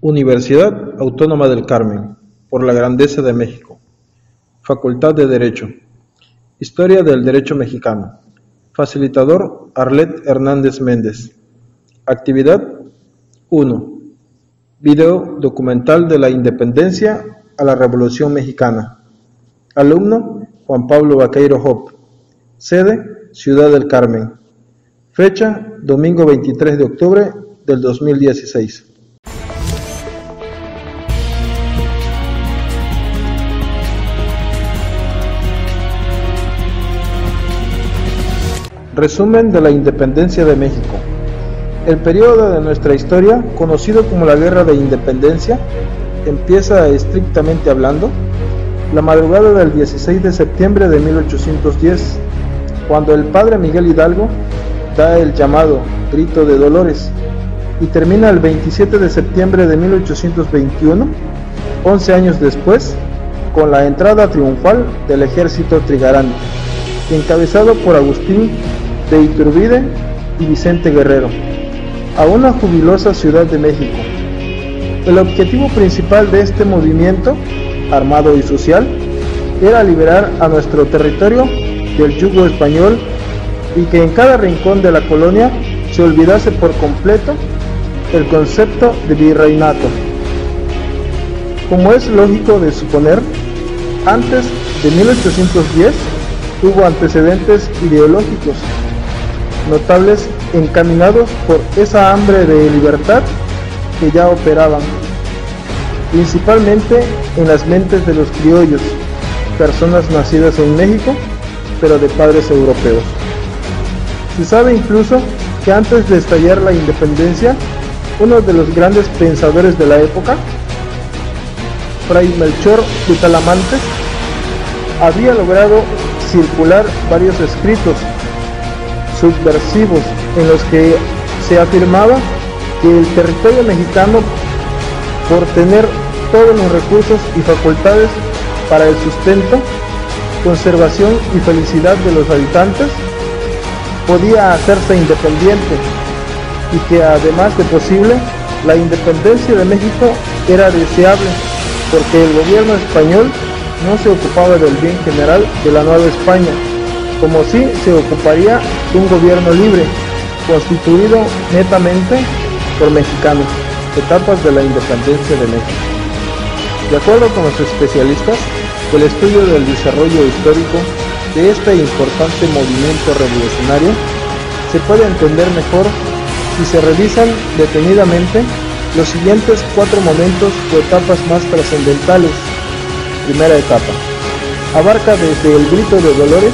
Universidad Autónoma del Carmen, por la Grandeza de México. Facultad de Derecho. Historia del Derecho Mexicano. Facilitador Arlet Hernández Méndez. Actividad 1. Video documental de la Independencia a la Revolución Mexicana. Alumno Juan Pablo Vaqueiro Hop. Sede Ciudad del Carmen. Fecha domingo 23 de octubre del 2016. Resumen de la Independencia de México. El periodo de nuestra historia, conocido como la Guerra de Independencia, empieza estrictamente hablando la madrugada del 16 de septiembre de 1810, cuando el padre Miguel Hidalgo da el llamado Grito de Dolores, y termina el 27 de septiembre de 1821, 11 años después, con la entrada triunfal del ejército trigarante, encabezado por Agustín de Iturbide y Vicente Guerrero, a una jubilosa Ciudad de México. El objetivo principal de este movimiento, armado y social, era liberar a nuestro territorio del yugo español y que en cada rincón de la colonia se olvidase por completo el concepto de virreinato. Como es lógico de suponer, antes de 1810 hubo antecedentes ideológicos notables encaminados por esa hambre de libertad que ya operaban, principalmente en las mentes de los criollos, personas nacidas en México, pero de padres europeos. Se sabe incluso que antes de estallar la independencia, uno de los grandes pensadores de la época, Fray Melchor de Talamantes, había logrado circular varios escritos subversivos en los que se afirmaba que el territorio mexicano, por tener todos los recursos y facultades para el sustento, conservación y felicidad de los habitantes, podía hacerse independiente, y que además de posible, la independencia de México era deseable porque el gobierno español no se ocupaba del bien general de la Nueva España, como si se ocuparía de un gobierno libre, constituido netamente por mexicanos. Etapas de la independencia de México. De acuerdo con los especialistas, el estudio del desarrollo histórico de este importante movimiento revolucionario se puede entender mejor si se revisan detenidamente los siguientes 4 momentos o etapas más trascendentales. Primera etapa. Abarca desde el Grito de Dolores,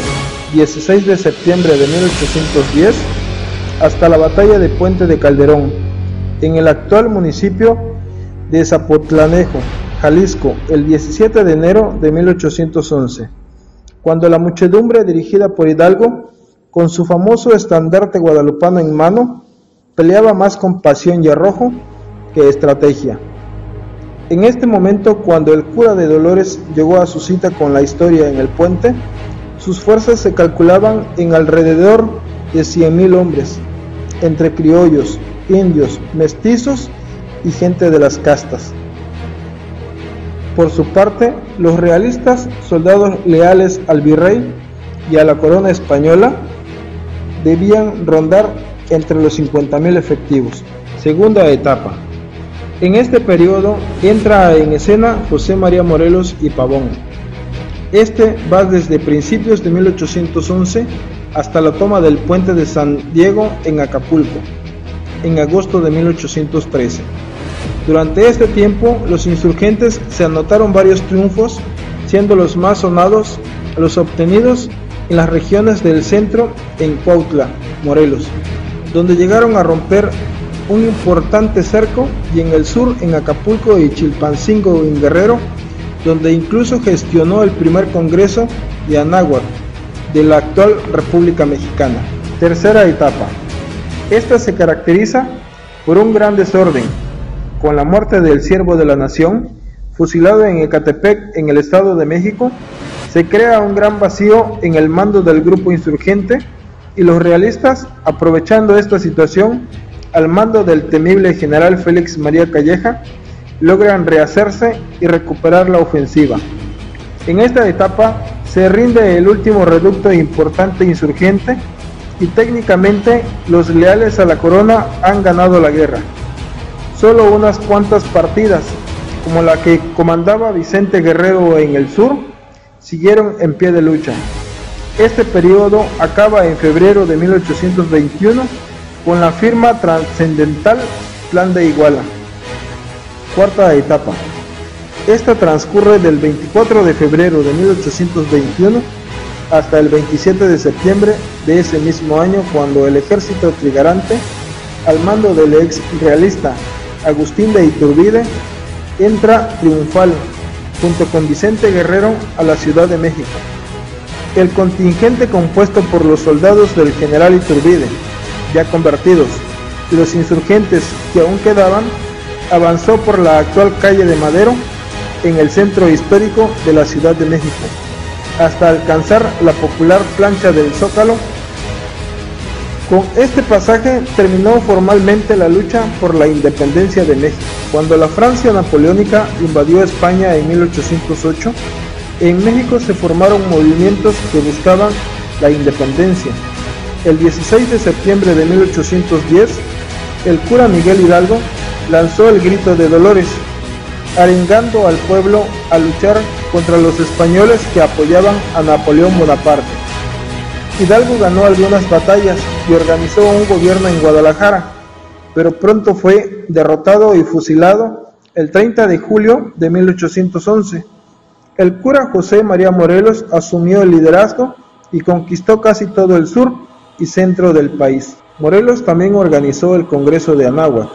16 de septiembre de 1810, hasta la batalla de Puente de Calderón, en el actual municipio de Zapotlanejo, Jalisco, el 17 de enero de 1811, cuando la muchedumbre dirigida por Hidalgo, con su famoso estandarte guadalupano en mano, peleaba más con pasión y arrojo que estrategia. En este momento, cuando el cura de Dolores llegó a su cita con la historia en el puente, sus fuerzas se calculaban en alrededor de 100,000 hombres, entre criollos, indios, mestizos y gente de las castas. Por su parte, los realistas, soldados leales al virrey y a la corona española, debían rondar entre los 50,000 efectivos. Segunda etapa. En este periodo entra en escena José María Morelos y Pavón. Este va desde principios de 1811 hasta la toma del puente de San Diego en Acapulco, en agosto de 1813. Durante este tiempo, los insurgentes se anotaron varios triunfos, siendo los más sonados los obtenidos en las regiones del centro en Cuautla, Morelos, donde llegaron a romper un importante cerco, y en el sur en Acapulco y Chilpancingo en Guerrero, donde incluso gestionó el primer congreso de Anáhuac de la actual República Mexicana. Tercera etapa. Esta se caracteriza por un gran desorden, con la muerte del siervo de la nación, fusilado en Ecatepec, en el Estado de México. Se crea un gran vacío en el mando del grupo insurgente, y los realistas, aprovechando esta situación, al mando del temible general Félix María Calleja, logran rehacerse y recuperar la ofensiva. En esta etapa se rinde el último reducto importante insurgente y técnicamente los leales a la corona han ganado la guerra. Solo unas cuantas partidas, como la que comandaba Vicente Guerrero en el sur, siguieron en pie de lucha. Este periodo acaba en febrero de 1821 con la firma trascendental Plan de Iguala. Cuarta etapa. Esta transcurre del 24 de febrero de 1821 hasta el 27 de septiembre de ese mismo año, cuando el ejército trigarante, al mando del ex realista Agustín de Iturbide, entra triunfal junto con Vicente Guerrero a la Ciudad de México. El contingente, compuesto por los soldados del general Iturbide, ya convertidos, y los insurgentes que aún quedaban, avanzó por la actual calle de Madero en el centro histórico de la Ciudad de México, hasta alcanzar la popular plancha del Zócalo. Con este pasaje terminó formalmente la lucha por la independencia de México. Cuando la Francia napoleónica invadió España en 1808, en México se formaron movimientos que buscaban la independencia. El 16 de septiembre de 1810, el cura Miguel Hidalgo lanzó el grito de Dolores, arengando al pueblo a luchar contra los españoles que apoyaban a Napoleón Bonaparte. Hidalgo ganó algunas batallas y organizó un gobierno en Guadalajara, pero pronto fue derrotado y fusilado el 30 de julio de 1811. El cura José María Morelos asumió el liderazgo y conquistó casi todo el sur y centro del país. Morelos también organizó el Congreso de Anáhuac,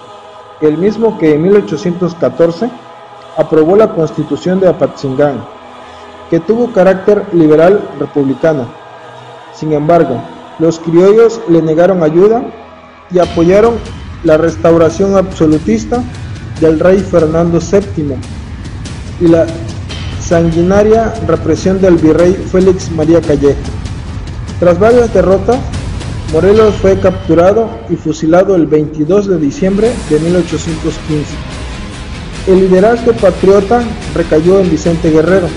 el mismo que en 1814 aprobó la Constitución de Apatzingán, que tuvo carácter liberal republicano. Sin embargo, los criollos le negaron ayuda y apoyaron la restauración absolutista del rey Fernando VII y la sanguinaria represión del virrey Félix María Callejo. Tras varias derrotas, Morelos fue capturado y fusilado el 22 de diciembre de 1815. El liderazgo patriota recayó en Vicente Guerrero,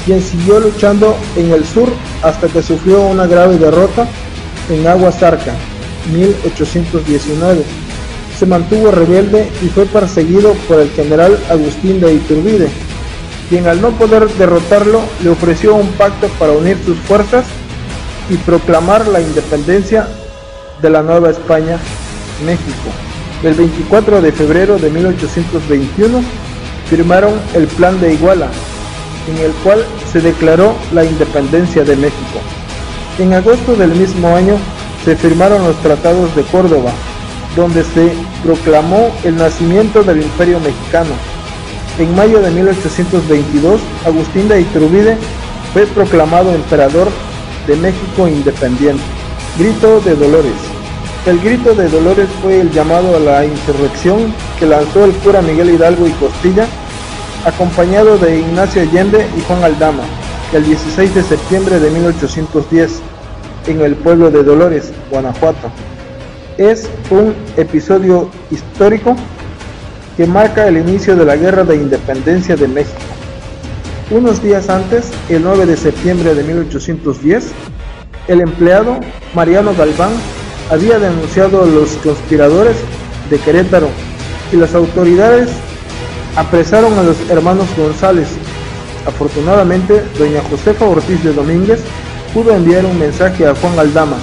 quien siguió luchando en el sur hasta que sufrió una grave derrota en Aguasarca, 1819. Se mantuvo rebelde y fue perseguido por el general Agustín de Iturbide, quien al no poder derrotarlo le ofreció un pacto para unir sus fuerzas y proclamar la independencia de la Nueva España, México. El 24 de febrero de 1821 firmaron el Plan de Iguala, en el cual se declaró la independencia de México. En agosto del mismo año se firmaron los Tratados de Córdoba, donde se proclamó el nacimiento del Imperio Mexicano. En mayo de 1822, Agustín de Iturbide fue proclamado emperador de México independiente. Grito de Dolores. El Grito de Dolores fue el llamado a la insurrección que lanzó el cura Miguel Hidalgo y Costilla, acompañado de Ignacio Allende y Juan Aldama, el 16 de septiembre de 1810, en el pueblo de Dolores, Guanajuato. Es un episodio histórico que marca el inicio de la Guerra de Independencia de México. Unos días antes, el 9 de septiembre de 1810, el empleado Mariano Galván había denunciado a los conspiradores de Querétaro y las autoridades apresaron a los hermanos González. Afortunadamente, doña Josefa Ortiz de Domínguez pudo enviar un mensaje a Juan Aldama,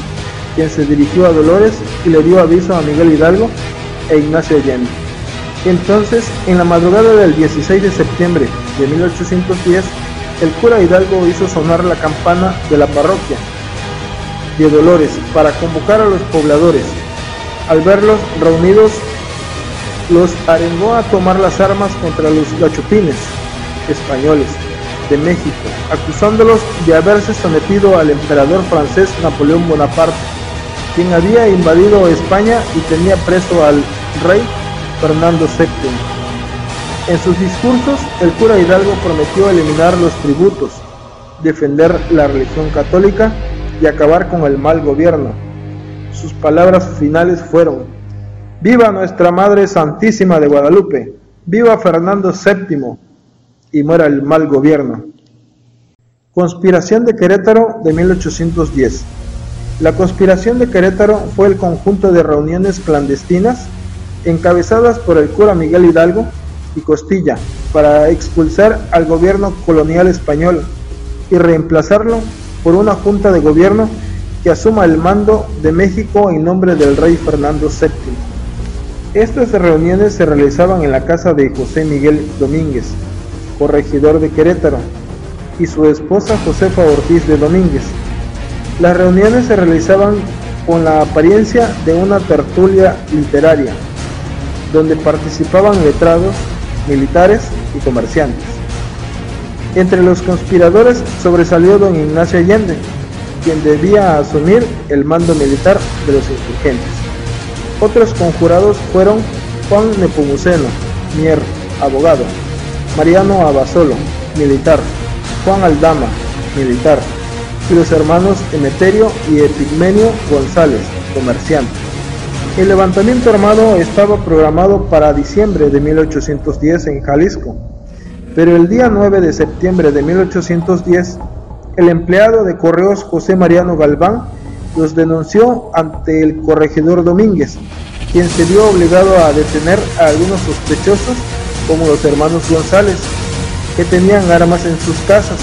quien se dirigió a Dolores y le dio aviso a Miguel Hidalgo e Ignacio Allende. Entonces, en la madrugada del 16 de septiembre de 1810, el cura Hidalgo hizo sonar la campana de la parroquia de Dolores para convocar a los pobladores. Al verlos reunidos, los arengó a tomar las armas contra los gachupines españoles de México, acusándolos de haberse sometido al emperador francés Napoleón Bonaparte, quien había invadido España y tenía preso al rey Fernando VII. En sus discursos, el cura Hidalgo prometió eliminar los tributos, defender la religión católica y acabar con el mal gobierno. Sus palabras finales fueron: «Viva Nuestra Madre Santísima de Guadalupe, ¡Viva Fernando VII! Y muera el mal gobierno. Conspiración de Querétaro de 1810. La conspiración de Querétaro fue el conjunto de reuniones clandestinas encabezadas por el cura Miguel Hidalgo y Costilla para expulsar al gobierno colonial español y reemplazarlo por una junta de gobierno que asuma el mando de México en nombre del rey Fernando VII. Estas reuniones se realizaban en la casa de José Miguel Domínguez, corregidor de Querétaro, y su esposa Josefa Ortiz de Domínguez. Las reuniones se realizaban con la apariencia de una tertulia literaria, donde participaban letrados, militares y comerciantes. Entre los conspiradores sobresalió don Ignacio Allende, quien debía asumir el mando militar de los insurgentes. Otros conjurados fueron Juan Nepomuceno, Mier, abogado; Mariano Abasolo, militar; Juan Aldama, militar; y los hermanos Emeterio y Epigmenio González, comerciantes. El levantamiento armado estaba programado para diciembre de 1810 en Jalisco, pero el día 9 de septiembre de 1810, el empleado de correos José Mariano Galván los denunció ante el corregidor Domínguez, quien se vio obligado a detener a algunos sospechosos, como los hermanos González, que tenían armas en sus casas.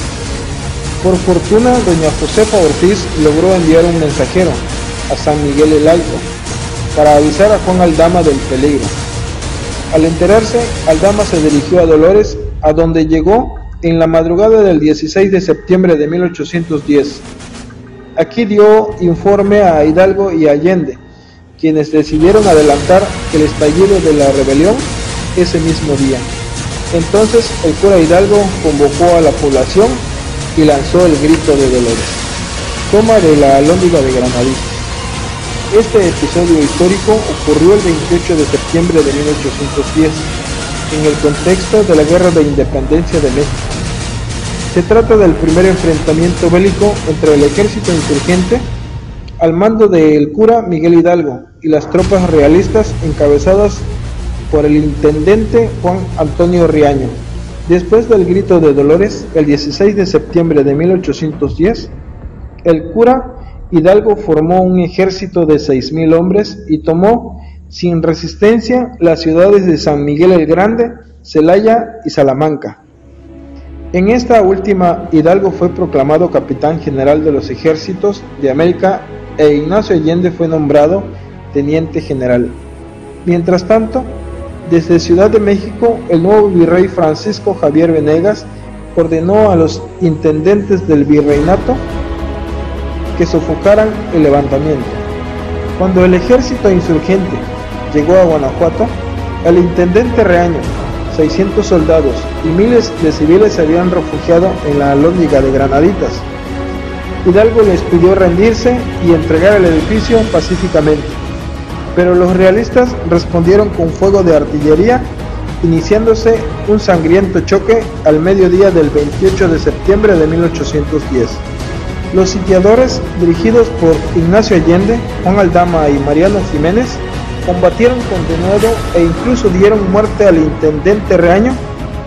Por fortuna, doña Josefa Ortiz logró enviar un mensajero a San Miguel el Alto para avisar a Juan Aldama del peligro. Al enterarse, Aldama se dirigió a Dolores, a donde llegó en la madrugada del 16 de septiembre de 1810. Aquí dio informe a Hidalgo y Allende, quienes decidieron adelantar el estallido de la rebelión ese mismo día. Entonces el cura Hidalgo convocó a la población y lanzó el grito de Dolores: toma de la Alhóndiga de Granaditas. Este episodio histórico ocurrió el 28 de septiembre de 1810, en el contexto de la Guerra de Independencia de México. Se trata del primer enfrentamiento bélico entre el ejército insurgente, al mando del cura Miguel Hidalgo, y las tropas realistas encabezadas por el intendente Juan Antonio Riaño. Después del grito de Dolores, el 16 de septiembre de 1810, el cura Hidalgo formó un ejército de 6,000 hombres y tomó sin resistencia las ciudades de San Miguel el Grande, Celaya y Salamanca. En esta última, Hidalgo fue proclamado capitán general de los ejércitos de América e Ignacio Allende fue nombrado teniente general. Mientras tanto, desde Ciudad de México, el nuevo virrey Francisco Javier Venegas ordenó a los intendentes del virreinato que sofocaran el levantamiento. Cuando el ejército insurgente llegó a Guanajuato, el intendente Reaño, 600 soldados y miles de civiles se habían refugiado en la Alhóndiga de Granaditas. Hidalgo les pidió rendirse y entregar el edificio pacíficamente, pero los realistas respondieron con fuego de artillería, iniciándose un sangriento choque al mediodía del 28 de septiembre de 1810. Los sitiadores, dirigidos por Ignacio Allende, Juan Aldama y Mariano Jiménez, combatieron con denuedo e incluso dieron muerte al intendente Reaño,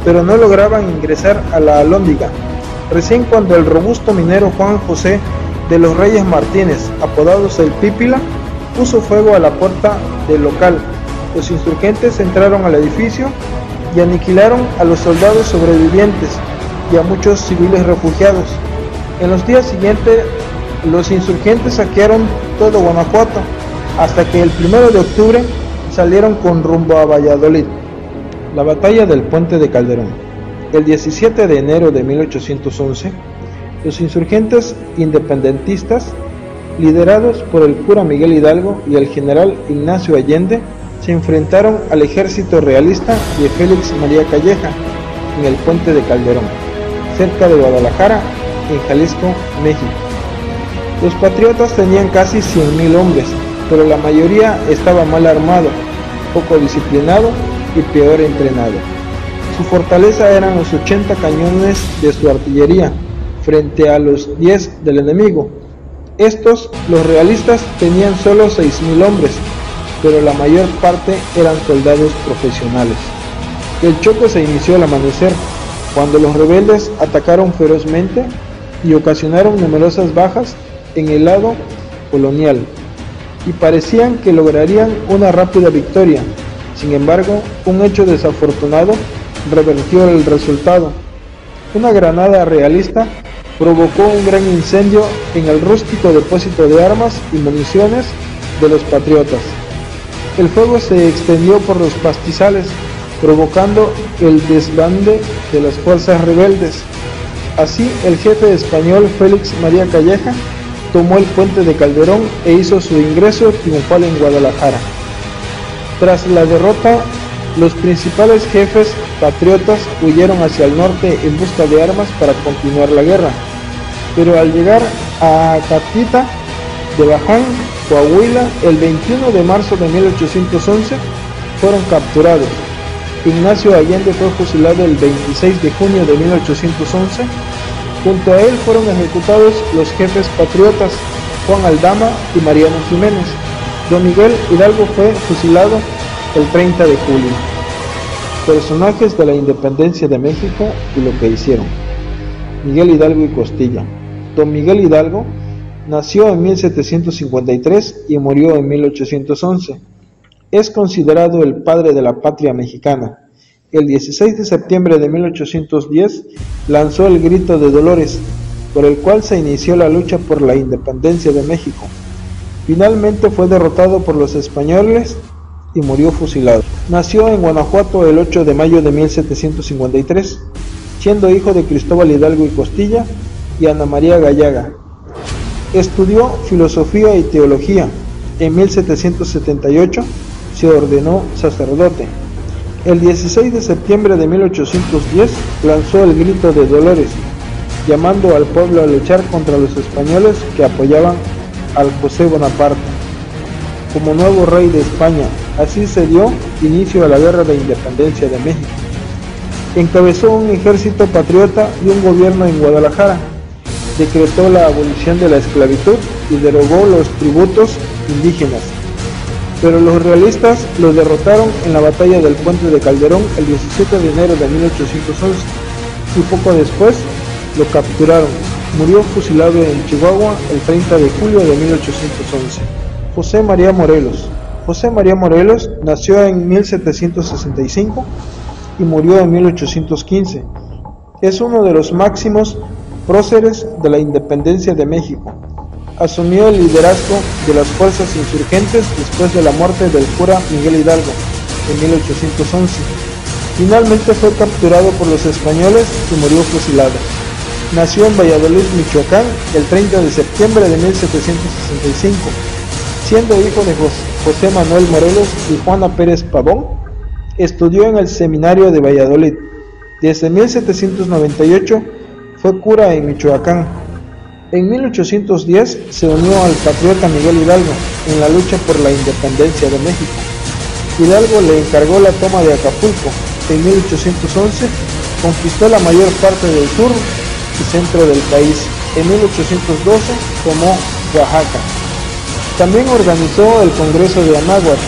pero no lograban ingresar a la Alhóndiga. Recién cuando el robusto minero Juan José de los Reyes Martínez, apodados el Pípila, puso fuego a la puerta del local, los insurgentes entraron al edificio y aniquilaron a los soldados sobrevivientes y a muchos civiles refugiados. En los días siguientes, los insurgentes saquearon todo Guanajuato, hasta que el 1 de octubre salieron con rumbo a Valladolid. La batalla del Puente de Calderón. El 17 de enero de 1811, los insurgentes independentistas, liderados por el cura Miguel Hidalgo y el general Ignacio Allende, se enfrentaron al ejército realista de Félix María Calleja en el Puente de Calderón, cerca de Guadalajara, en Jalisco, México. Los patriotas tenían casi 100,000 hombres, pero la mayoría estaba mal armado, poco disciplinado y peor entrenado. Su fortaleza eran los 80 cañones de su artillería, frente a los 10 del enemigo. Estos, los realistas, tenían solo 6,000 hombres, pero la mayor parte eran soldados profesionales. El choque se inició al amanecer, cuando los rebeldes atacaron ferozmente y ocasionaron numerosas bajas en el lado colonial, y parecían que lograrían una rápida victoria. Sin embargo, un hecho desafortunado revertió el resultado. Una granada realista provocó un gran incendio en el rústico depósito de armas y municiones de los patriotas. El fuego se extendió por los pastizales, provocando el desbande de las fuerzas rebeldes. Así, el jefe español Félix María Calleja tomó el puente de Calderón e hizo su ingreso triunfal en Guadalajara. Tras la derrota, los principales jefes patriotas huyeron hacia el norte en busca de armas para continuar la guerra, pero al llegar a Acatita de Baján, Coahuila, el 21 de marzo de 1811, fueron capturados. Ignacio Allende fue fusilado el 26 de junio de 1811. Junto a él fueron ejecutados los jefes patriotas Juan Aldama y Mariano Jiménez. Don Miguel Hidalgo fue fusilado el 30 de julio. Personajes de la independencia de México y lo que hicieron. Miguel Hidalgo y Costilla. Don Miguel Hidalgo nació en 1753 y murió en 1811. Es considerado el padre de la patria mexicana. El 16 de septiembre de 1810 lanzó el Grito de Dolores, por el cual se inició la lucha por la independencia de México. Finalmente fue derrotado por los españoles y murió fusilado. Nació en Guanajuato el 8 de mayo de 1753, siendo hijo de Cristóbal Hidalgo y Costilla y Ana María Gallaga. Estudió filosofía y teología. En 1778 se ordenó sacerdote. El 16 de septiembre de 1810 lanzó el Grito de Dolores, llamando al pueblo a luchar contra los españoles que apoyaban al José Bonaparte como nuevo rey de España. Así se dio inicio a la Guerra de Independencia de México. Encabezó un ejército patriota y un gobierno en Guadalajara. Decretó la abolición de la esclavitud y derogó los tributos indígenas. Pero los realistas lo derrotaron en la batalla del Puente de Calderón el 17 de enero de 1811 y poco después lo capturaron. Murió fusilado en Chihuahua el 30 de julio de 1811. José María Morelos. José María Morelos nació en 1765 y murió en 1815. Es uno de los máximos próceres de la independencia de México. Asumió el liderazgo de las fuerzas insurgentes después de la muerte del cura Miguel Hidalgo en 1811. Finalmente fue capturado por los españoles y murió fusilado. Nació en Valladolid, Michoacán, el 30 de septiembre de 1765. Siendo hijo de José Manuel Morelos y Juana Pérez Pavón, estudió en el seminario de Valladolid. Desde 1798 fue cura en Michoacán. En 1810 se unió al patriota Miguel Hidalgo en la lucha por la independencia de México. Hidalgo le encargó la toma de Acapulco. En 1811 conquistó la mayor parte del sur y centro del país. En 1812 tomó Oaxaca. También organizó el Congreso de Anáhuac,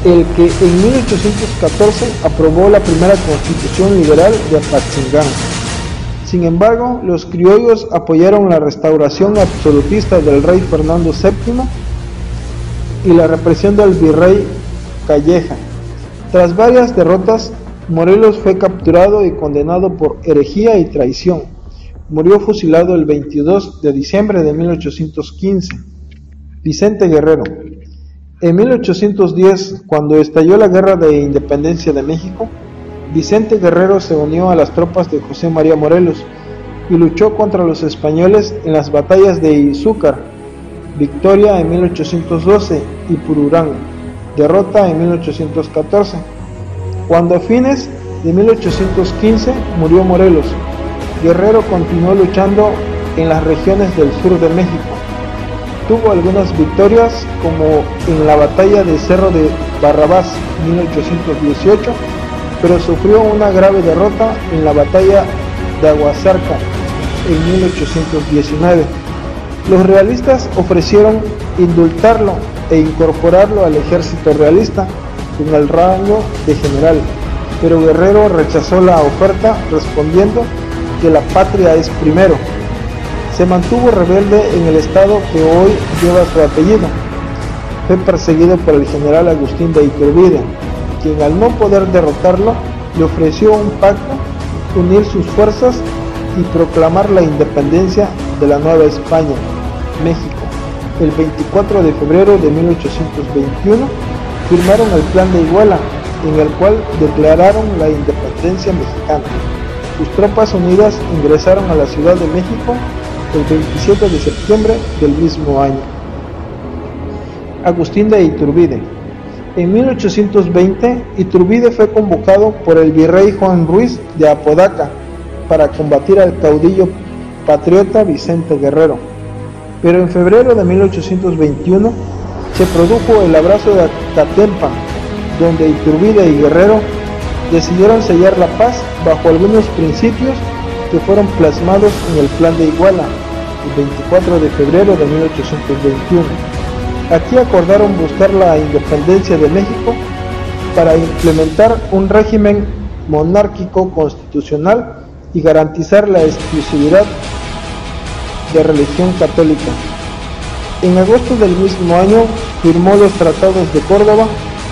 el que en 1814 aprobó la primera constitución liberal de Apatzingán. Sin embargo, los criollos apoyaron la restauración absolutista del rey Fernando VII y la represión del virrey Calleja. Tras varias derrotas, Morelos fue capturado y condenado por herejía y traición. Murió fusilado el 22 de diciembre de 1815. Vicente Guerrero. En 1810, cuando estalló la Guerra de Independencia de México, Vicente Guerrero se unió a las tropas de José María Morelos y luchó contra los españoles en las batallas de Izúcar, victoria en 1812, y Pururán, derrota en 1814. Cuando a fines de 1815 murió Morelos, Guerrero continuó luchando en las regiones del sur de México. Tuvo algunas victorias, como en la batalla de Cerro de Barrabás 1818, pero sufrió una grave derrota en la batalla de Aguasarca en 1819. Los realistas ofrecieron indultarlo e incorporarlo al ejército realista con el rango de general. pero Guerrero rechazó la oferta respondiendo que la patria es primero. Se mantuvo rebelde en el estado que hoy lleva su apellido. Fue perseguido por el general Agustín de Iturbide, quien al no poder derrotarlo le ofreció un pacto, unir sus fuerzas y proclamar la independencia de la Nueva España, México. El 24 de febrero de 1821 firmaron el Plan de Iguala, en el cual declararon la independencia mexicana. Sus tropas unidas ingresaron a la Ciudad de México el 27 de septiembre del mismo año. Agustín de Iturbide. En 1820, Iturbide fue convocado por el virrey Juan Ruiz de Apodaca para combatir al caudillo patriota Vicente Guerrero. Pero en febrero de 1821 se produjo el abrazo de Atatempan, donde Iturbide y Guerrero decidieron sellar la paz bajo algunos principios que fueron plasmados en el Plan de Iguala, el 24 de febrero de 1821. Aquí acordaron buscar la independencia de México para implementar un régimen monárquico constitucional y garantizar la exclusividad de religión católica. En agosto del mismo año firmó los tratados de Córdoba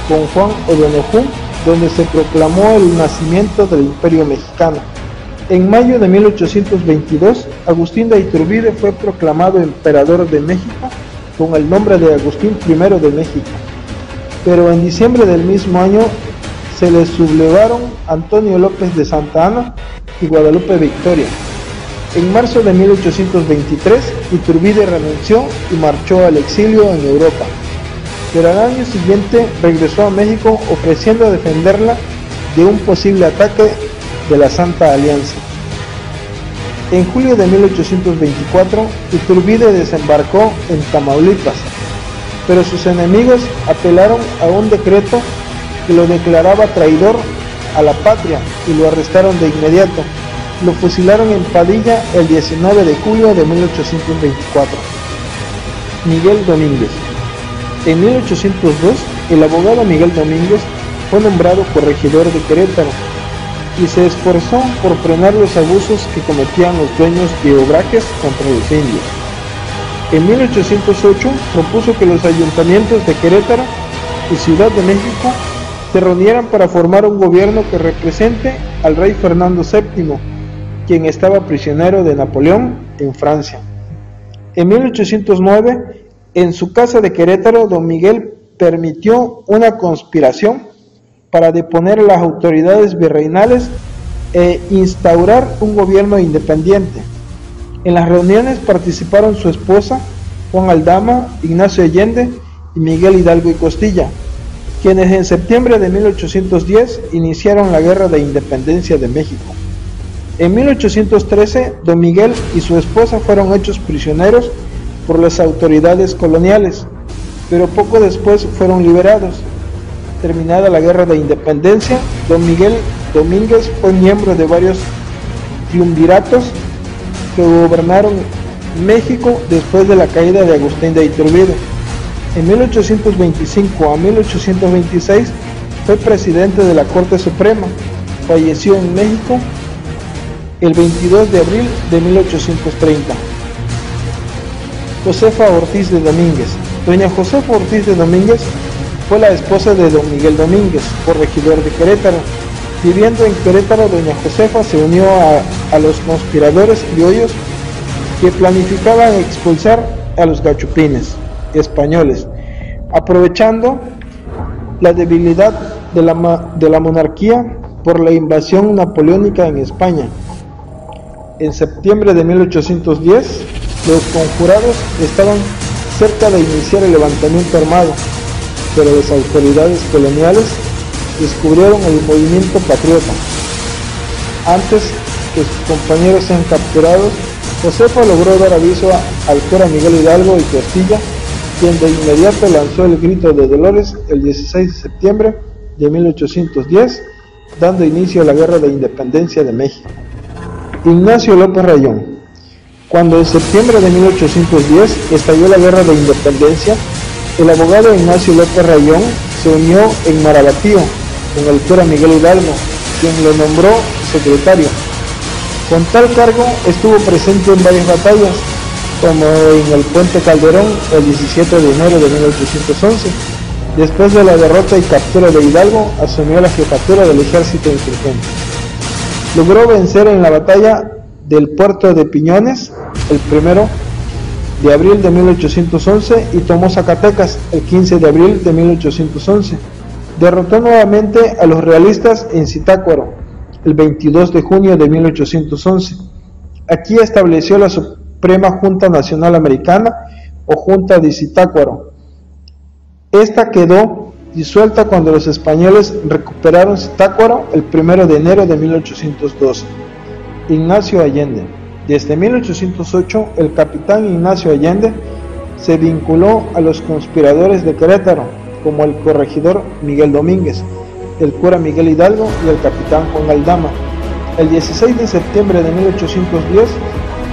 con Juan O'Donojú, donde se proclamó el nacimiento del Imperio Mexicano. En mayo de 1822, Agustín de Iturbide fue proclamado emperador de México con el nombre de Agustín I de México. Pero en diciembre del mismo año se le sublevaron Antonio López de Santa Anna y Guadalupe Victoria. En marzo de 1823, Iturbide renunció y marchó al exilio en Europa, pero al año siguiente regresó a México ofreciendo defenderla de un posible ataque de la Santa Alianza. En julio de 1824, Iturbide desembarcó en Tamaulipas, pero sus enemigos apelaron a un decreto que lo declaraba traidor a la patria y lo arrestaron de inmediato. Lo fusilaron en Padilla el 19 de julio de 1824. Miguel Domínguez. En 1802, el abogado Miguel Domínguez fue nombrado corregidor de Querétaro y se esforzó por frenar los abusos que cometían los dueños de obrajes contra los indios. En 1808 propuso que los ayuntamientos de Querétaro y Ciudad de México se reunieran para formar un gobierno que represente al rey Fernando VII, quien estaba prisionero de Napoleón en Francia. En 1809, en su casa de Querétaro, don Miguel permitió una conspiración para deponer a las autoridades virreinales e instaurar un gobierno independiente. En las reuniones participaron su esposa, Juan Aldama, Ignacio Allende y Miguel Hidalgo y Costilla, quienes en septiembre de 1810 iniciaron la Guerra de Independencia de México. En 1813, don Miguel y su esposa fueron hechos prisioneros por las autoridades coloniales, pero poco después fueron liberados. Terminada la Guerra de Independencia, don Miguel Domínguez fue miembro de varios triunviratos que gobernaron México después de la caída de Agustín de Iturbide. En 1825 a 1826 fue presidente de la Corte Suprema. Falleció en México el 22 de abril de 1830. Josefa Ortiz de Domínguez. Doña Josefa Ortiz de Domínguez fue la esposa de don Miguel Domínguez, corregidor de Querétaro. Viviendo en Querétaro, doña Josefa se unió a los conspiradores criollos que planificaban expulsar a los gachupines españoles, aprovechando la debilidad de la monarquía por la invasión napoleónica en España. En septiembre de 1810, los conjurados estaban cerca de iniciar el levantamiento armado, pero las autoridades coloniales descubrieron el movimiento patriota. Antes que sus compañeros sean capturados, Josefa logró dar aviso al cura Miguel Hidalgo y Costilla, quien de inmediato lanzó el grito de Dolores el 16 de septiembre de 1810, dando inicio a la Guerra de Independencia de México. Ignacio López Rayón. Cuando en septiembre de 1810 estalló la Guerra de Independencia, el abogado Ignacio López Rayón se unió en Marabatío con el cura Miguel Hidalgo quien lo nombró secretario. Con tal cargo estuvo presente en varias batallas, como en el Puente Calderón el 17 de enero de 1811. Después de la derrota y captura de Hidalgo, asumió la jefatura del ejército insurgente. Logró vencer en la batalla del puerto de Piñones el 1 de abril de 1811 y tomó Zacatecas el 15 de abril de 1811. Derrotó nuevamente a los realistas en Zitácuaro el 22 de junio de 1811. Aquí estableció la Suprema Junta Nacional Americana o Junta de Zitácuaro. Esta quedó disuelta cuando los españoles recuperaron Zitácuaro el 1 de enero de 1812. Ignacio Allende. Desde 1808, el capitán Ignacio Allende se vinculó a los conspiradores de Querétaro, como el corregidor Miguel Domínguez, el cura Miguel Hidalgo y el capitán Juan Aldama. El 16 de septiembre de 1810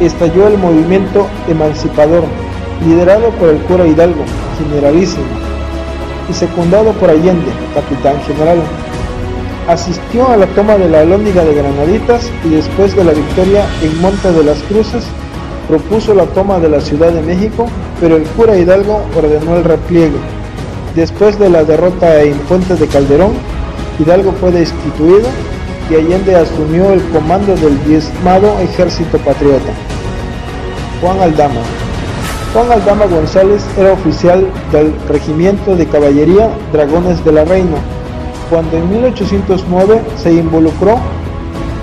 estalló el movimiento emancipador, liderado por el cura Hidalgo, generalísimo, y secundado por Allende, capitán general. Asistió a la toma de la Alhóndiga de Granaditas y después de la victoria en Monte de las Cruces propuso la toma de la Ciudad de México, pero el cura Hidalgo ordenó el repliegue. Después de la derrota en Puente de Calderón, Hidalgo fue destituido y Allende asumió el comando del diezmado ejército patriota. Juan Aldama. Juan Aldama González era oficial del Regimiento de Caballería Dragones de la Reina, cuando en 1809 se involucró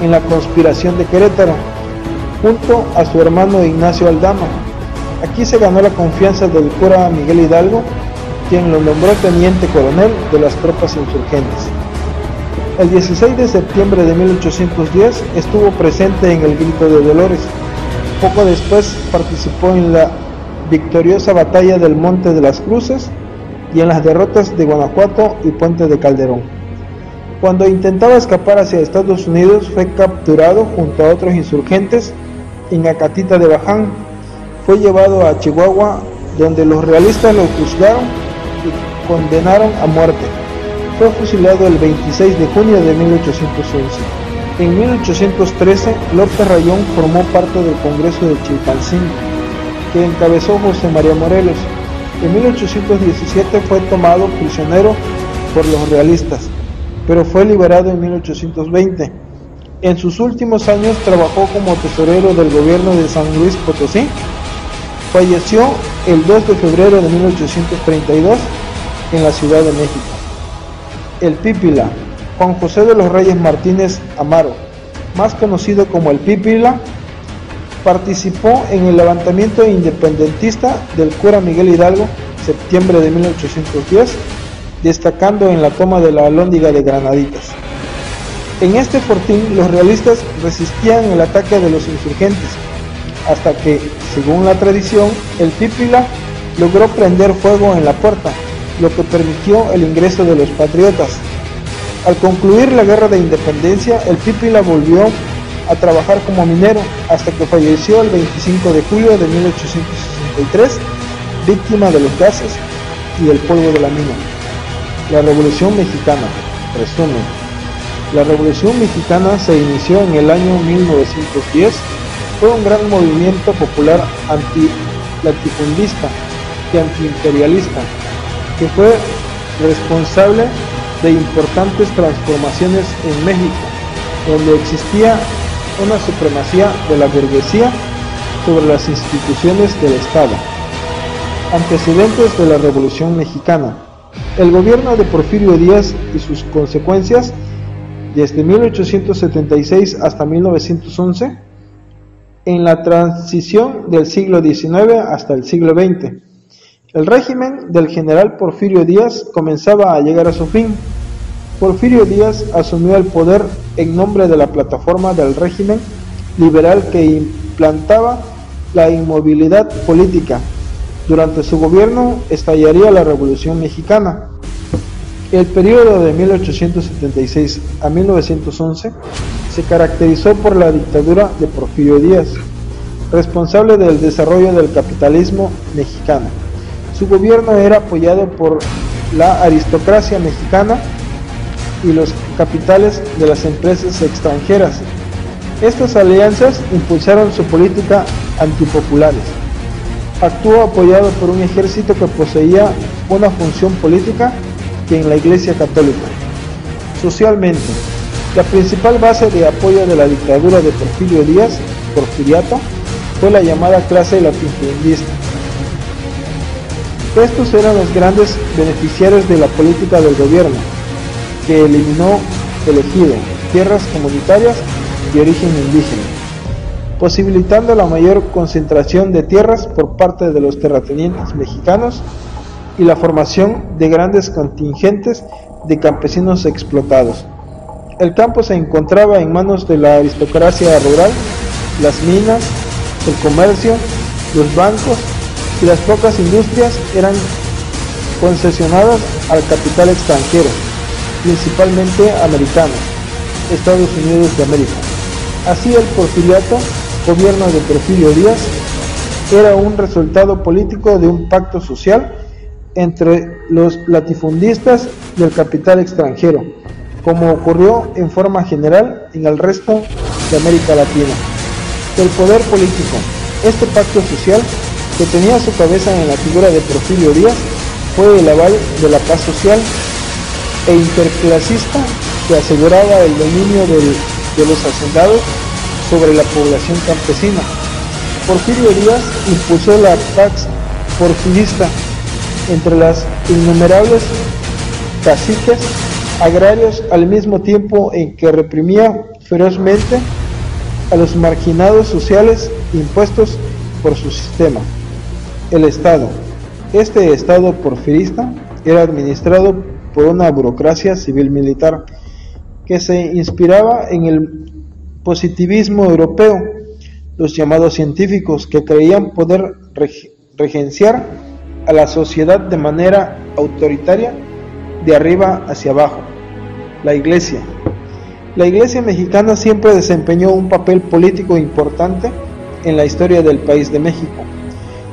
en la conspiración de Querétaro, junto a su hermano Ignacio Aldama. Aquí se ganó la confianza del cura Miguel Hidalgo, quien lo nombró teniente coronel de las tropas insurgentes. El 16 de septiembre de 1810 estuvo presente en el Grito de Dolores. Poco después participó en la victoriosa batalla del Monte de las Cruces y en las derrotas de Guanajuato y Puente de Calderón. Cuando intentaba escapar hacia Estados Unidos, fue capturado junto a otros insurgentes en Acatita de Baján. Fue llevado a Chihuahua, donde los realistas lo juzgaron y condenaron a muerte. Fue fusilado el 26 de junio de 1811. En 1813, López Rayón formó parte del Congreso de Chilpancingo, que encabezó José María Morelos. En 1817 fue tomado prisionero por los realistas, pero fue liberado en 1820. En sus últimos años trabajó como tesorero del gobierno de San Luis Potosí. Falleció el 2 de febrero de 1832 en la Ciudad de México. El Pípila. Juan José de los Reyes Martínez Amaro, más conocido como el Pípila, participó en el levantamiento independentista del cura Miguel Hidalgo, septiembre de 1810, destacando en la toma de la Alhóndiga de Granaditas. En este fortín los realistas resistían el ataque de los insurgentes, hasta que, según la tradición, el Pípila logró prender fuego en la puerta, lo que permitió el ingreso de los patriotas. Al concluir la guerra de independencia, el Pípila volvió a trabajar como minero hasta que falleció el 25 de julio de 1863, víctima de los gases y el polvo de la mina. La Revolución Mexicana. Resumen. La Revolución Mexicana se inició en el año 1910. Fue un gran movimiento popular antilatifundista y antiimperialista, que fue responsable de importantes transformaciones en México, donde existía una supremacía de la burguesía sobre las instituciones del Estado. Antecedentes de la Revolución Mexicana. El gobierno de Porfirio Díaz y sus consecuencias desde 1876 hasta 1911, en la transición del siglo XIX hasta el siglo XX. El régimen del general Porfirio Díaz comenzaba a llegar a su fin. Porfirio Díaz asumió el poder en nombre de la plataforma del régimen liberal que implantaba la inmovilidad política. Durante su gobierno estallaría la Revolución Mexicana. El periodo de 1876 a 1911 se caracterizó por la dictadura de Porfirio Díaz, responsable del desarrollo del capitalismo mexicano. Su gobierno era apoyado por la aristocracia mexicana y los capitales de las empresas extranjeras. Estas alianzas impulsaron su política antipopulares. Actuó apoyado por un ejército que poseía una función política y en la Iglesia Católica. Socialmente, la principal base de apoyo de la dictadura de Porfirio Díaz, Porfiriato, fue la llamada clase latifundista. Estos eran los grandes beneficiarios de la política del gobierno, que eliminó el ejido, tierras comunitarias de origen indígena, posibilitando la mayor concentración de tierras por parte de los terratenientes mexicanos y la formación de grandes contingentes de campesinos explotados. El campo se encontraba en manos de la aristocracia rural, las minas, el comercio, los bancos y las pocas industrias eran concesionadas al capital extranjero, principalmente americano, Estados Unidos de América. Así el porfiriato, gobierno de Porfirio Díaz, era un resultado político de un pacto social entre los latifundistas y el capital extranjero, como ocurrió en forma general en el resto de América Latina. El poder político, este pacto social que tenía su cabeza en la figura de Porfirio Díaz, fue el aval de la paz social e interclasista que aseguraba el dominio de los hacendados sobre la población campesina. Porfirio Díaz impulsó la pax porfirista entre las innumerables caciques agrarios, al mismo tiempo en que reprimía ferozmente a los marginados sociales impuestos por su sistema. El Estado. Este Estado porfirista era administrado por una burocracia civil-militar que se inspiraba en el positivismo europeo, los llamados científicos, que creían poder regenciar a la sociedad de manera autoritaria de arriba hacia abajo. La Iglesia. La Iglesia mexicana siempre desempeñó un papel político importante en la historia del país de México.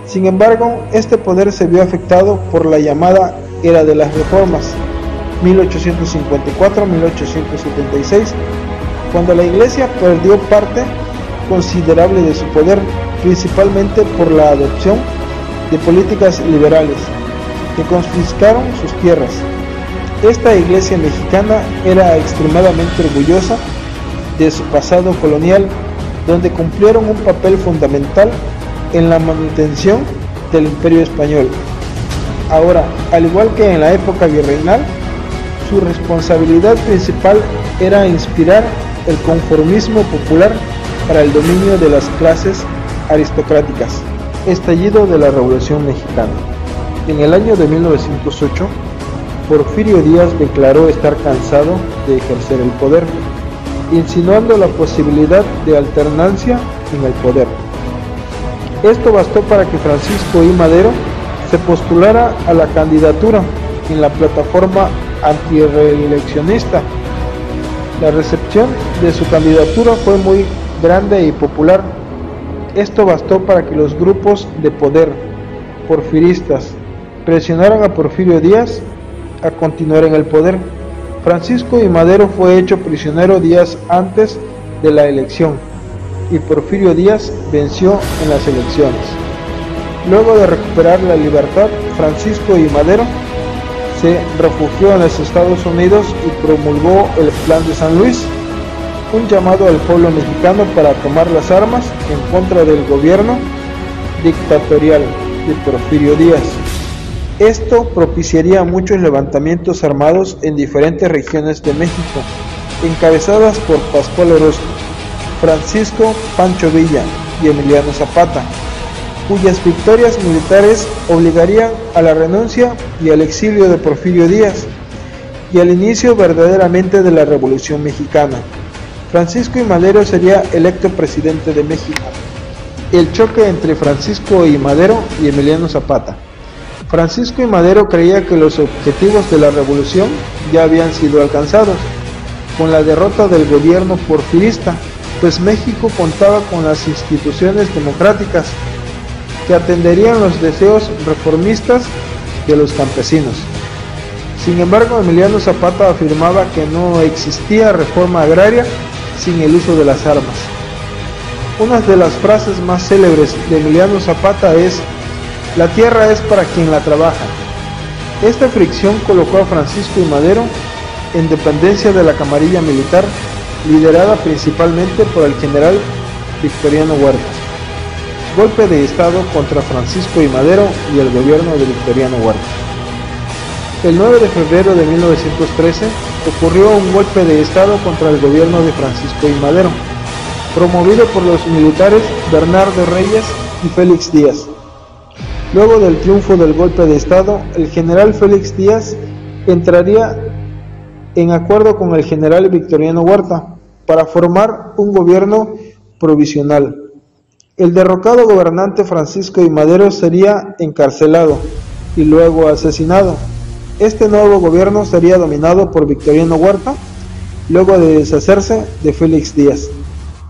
Sin embargo, este poder se vio afectado por la llamada Era de las Reformas, 1854-1876, cuando la Iglesia perdió parte considerable de su poder, principalmente por la adopción de políticas liberales que confiscaron sus tierras. Esta Iglesia mexicana era extremadamente orgullosa de su pasado colonial, donde cumplieron un papel fundamental en la manutención del Imperio Español. Ahora, al igual que en la época virreinal, su responsabilidad principal era inspirar el conformismo popular para el dominio de las clases aristocráticas. Estallido de la Revolución Mexicana. En el año de 1908, Porfirio Díaz declaró estar cansado de ejercer el poder, insinuando la posibilidad de alternancia en el poder. Esto bastó para que Francisco I. Madero se postulara a la candidatura en la plataforma antirreeleccionista. La recepción de su candidatura fue muy grande y popular. Esto bastó para que los grupos de poder porfiristas presionaran a Porfirio Díaz a continuar en el poder. Francisco I. Madero fue hecho prisionero días antes de la elección y Porfirio Díaz venció en las elecciones. Luego de recuperar la libertad, Francisco I. Madero se refugió en los Estados Unidos y promulgó el Plan de San Luis, un llamado al pueblo mexicano para tomar las armas en contra del gobierno dictatorial de Porfirio Díaz. Esto propiciaría muchos levantamientos armados en diferentes regiones de México, encabezadas por Pascual Orozco, Francisco Pancho Villa y Emiliano Zapata, cuyas victorias militares obligarían a la renuncia y al exilio de Porfirio Díaz y al inicio verdaderamente de la Revolución Mexicana. Francisco I. Madero sería electo presidente de México. El choque entre Francisco I. Madero y Emiliano Zapata. Francisco I. Madero creía que los objetivos de la revolución ya habían sido alcanzados con la derrota del gobierno porfirista, pues México contaba con las instituciones democráticas que atenderían los deseos reformistas de los campesinos. Sin embargo, Emiliano Zapata afirmaba que no existía reforma agraria sin el uso de las armas. Una de las frases más célebres de Emiliano Zapata es: "La tierra es para quien la trabaja". Esta fricción colocó a Francisco I. Madero en dependencia de la camarilla militar, liderada principalmente por el general Victoriano Huerta. Golpe de Estado contra Francisco I. Madero y el gobierno de Victoriano Huerta. El 9 de febrero de 1913 ocurrió un golpe de Estado contra el gobierno de Francisco I. Madero, promovido por los militares Bernardo Reyes y Félix Díaz. Luego del triunfo del golpe de Estado, el general Félix Díaz entraría en acuerdo con el general Victoriano Huerta para formar un gobierno provisional. El derrocado gobernante Francisco I. Madero sería encarcelado y luego asesinado. Este nuevo gobierno sería dominado por Victoriano Huerta, luego de deshacerse de Félix Díaz.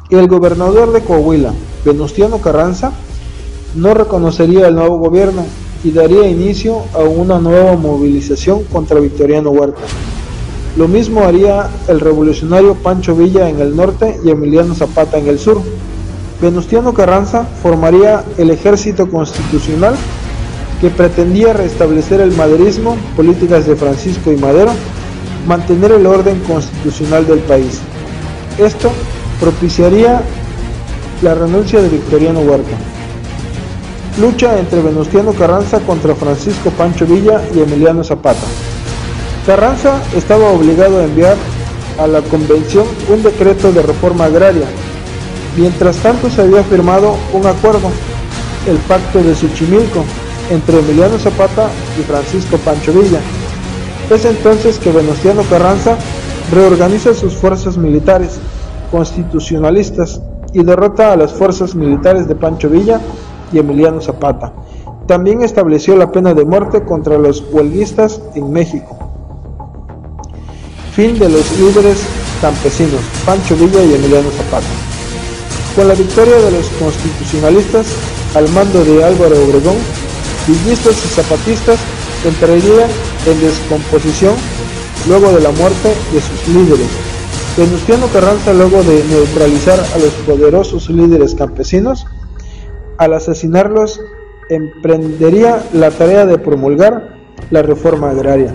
El gobernador de Coahuila, Venustiano Carranza, no reconocería el nuevo gobierno y daría inicio a una nueva movilización contra Victoriano Huerta. Lo mismo haría el revolucionario Pancho Villa en el norte y Emiliano Zapata en el sur. Venustiano Carranza formaría el Ejército Constitucional, que pretendía restablecer el maderismo, políticas de Francisco I. Madero, mantener el orden constitucional del país. Esto propiciaría la renuncia de Victoriano Huerta. Lucha entre Venustiano Carranza contra Francisco Pancho Villa y Emiliano Zapata. Carranza estaba obligado a enviar a la convención un decreto de reforma agraria. Mientras tanto, se había firmado un acuerdo, el Pacto de Xochimilco, entre Emiliano Zapata y Francisco Pancho Villa. Es entonces que Venustiano Carranza reorganiza sus fuerzas militares constitucionalistas y derrota a las fuerzas militares de Pancho Villa y Emiliano Zapata. También estableció la pena de muerte contra los huelguistas en México. Fin de los líderes campesinos, Pancho Villa y Emiliano Zapata. Con la victoria de los constitucionalistas al mando de Álvaro Obregón, villistas y zapatistas entrarían en descomposición luego de la muerte de sus líderes. Venustiano Carranza, luego de neutralizar a los poderosos líderes campesinos, al asesinarlos, emprendería la tarea de promulgar la reforma agraria.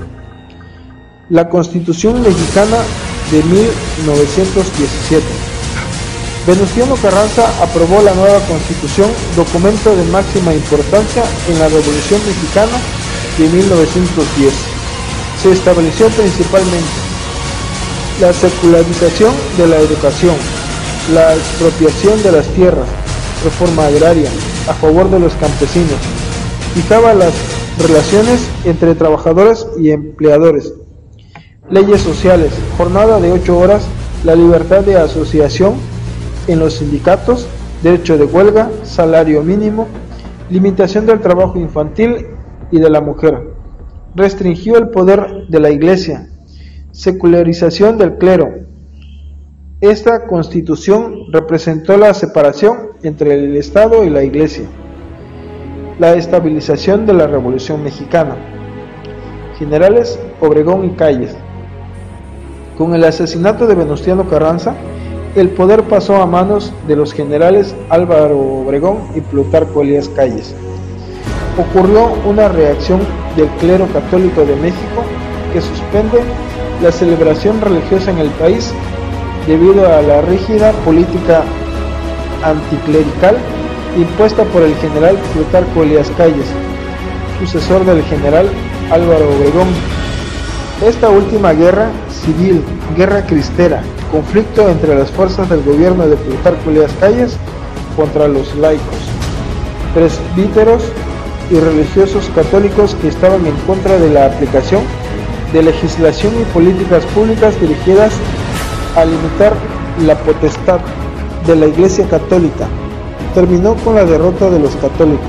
La Constitución Mexicana de 1917. Venustiano Carranza aprobó la nueva Constitución, documento de máxima importancia en la Revolución Mexicana de 1910. Se estableció principalmente la secularización de la educación, la expropiación de las tierras, reforma agraria a favor de los campesinos, fijaba las relaciones entre trabajadores y empleadores, leyes sociales, jornada de 8 horas, la libertad de asociación en los sindicatos, derecho de huelga, salario mínimo, limitación del trabajo infantil y de la mujer. Restringió el poder de la Iglesia, secularización del clero. Esta Constitución representó la separación entre el Estado y la Iglesia. La estabilización de la Revolución Mexicana. Generales Obregón y Calles. Con el asesinato de Venustiano Carranza, el poder pasó a manos de los generales Álvaro Obregón y Plutarco Elías Calles. Ocurrió una reacción del clero católico de México que suspende la celebración religiosa en el país debido a la rígida política anticlerical impuesta por el general Plutarco Elías Calles, sucesor del general Álvaro Obregón. Esta última guerra civil, guerra cristera, conflicto entre las fuerzas del gobierno de Plutarco Elías Calles contra los laicos, presbíteros y religiosos católicos que estaban en contra de la aplicación de legislación y políticas públicas dirigidas a limitar la potestad de la Iglesia Católica, terminó con la derrota de los católicos.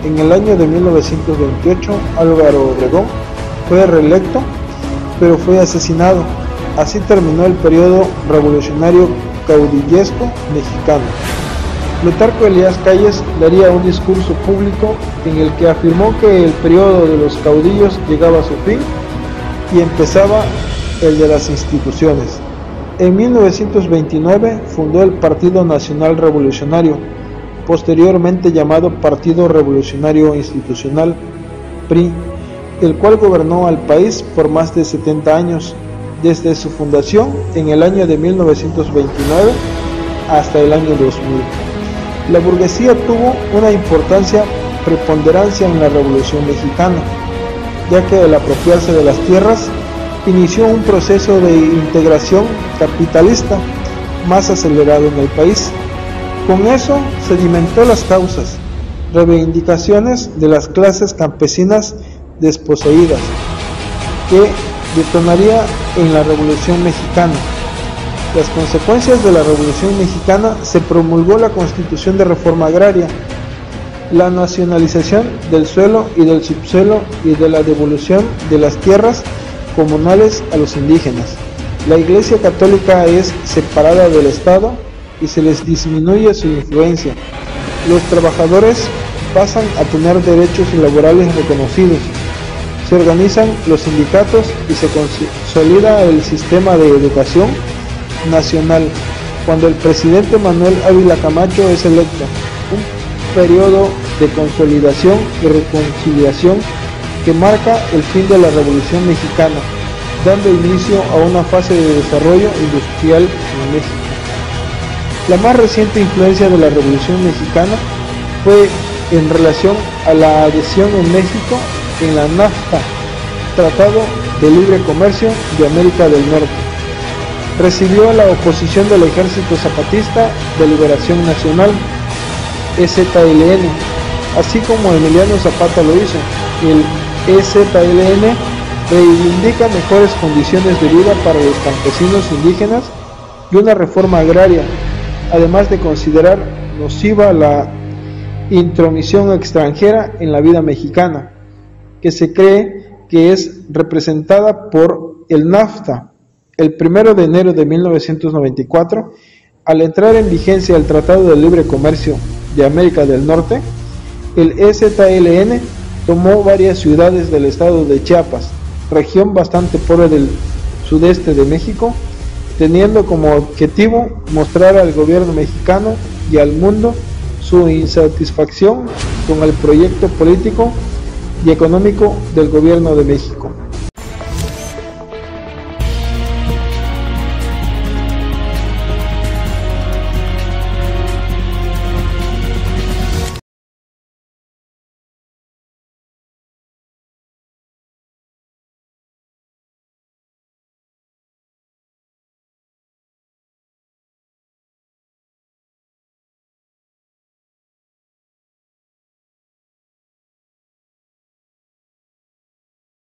En el año de 1928, Álvaro Obregón fue reelecto, pero fue asesinado. Así terminó el periodo revolucionario caudillesco mexicano. Plutarco Elías Calles daría un discurso público en el que afirmó que el periodo de los caudillos llegaba a su fin y empezaba el de las instituciones. En 1929 fundó el Partido Nacional Revolucionario, posteriormente llamado Partido Revolucionario Institucional, PRI, el cual gobernó al país por más de 70 años, desde su fundación en el año de 1929 hasta el año 2000. La burguesía tuvo una preponderancia en la Revolución Mexicana, ya que al apropiarse de las tierras, inició un proceso de integración capitalista más acelerado en el país. Con eso sedimentó las causas, reivindicaciones de las clases campesinas desposeídas, que detonaría en la Revolución Mexicana. Las consecuencias de la Revolución Mexicana: se promulgó la Constitución de Reforma Agraria, la nacionalización del suelo y del subsuelo y de la devolución de las tierras comunales a los indígenas. La Iglesia Católica es separada del Estado y se les disminuye su influencia. Los trabajadores pasan a tener derechos laborales reconocidos. Se organizan los sindicatos y se consolida el sistema de educación nacional cuando el presidente Manuel Ávila Camacho es electo. Un periodo de consolidación y reconciliación que marca el fin de la Revolución Mexicana, dando inicio a una fase de desarrollo industrial en México. La más reciente influencia de la Revolución Mexicana fue en relación a la adhesión en México en la NAFTA, Tratado de Libre Comercio de América del Norte. Recibió la oposición del Ejército Zapatista de Liberación Nacional, EZLN, así como Emiliano Zapata lo hizo. El EZLN reivindica mejores condiciones de vida para los campesinos indígenas y una reforma agraria, además de considerar nociva la intromisión extranjera en la vida mexicana, que se cree que es representada por el NAFTA. El 1 de enero de 1994, al entrar en vigencia el Tratado de Libre Comercio de América del Norte, el EZLN tomó varias ciudades del estado de Chiapas, región bastante pobre del sudeste de México, teniendo como objetivo mostrar al gobierno mexicano y al mundo su insatisfacción con el proyecto político y económico del gobierno de México.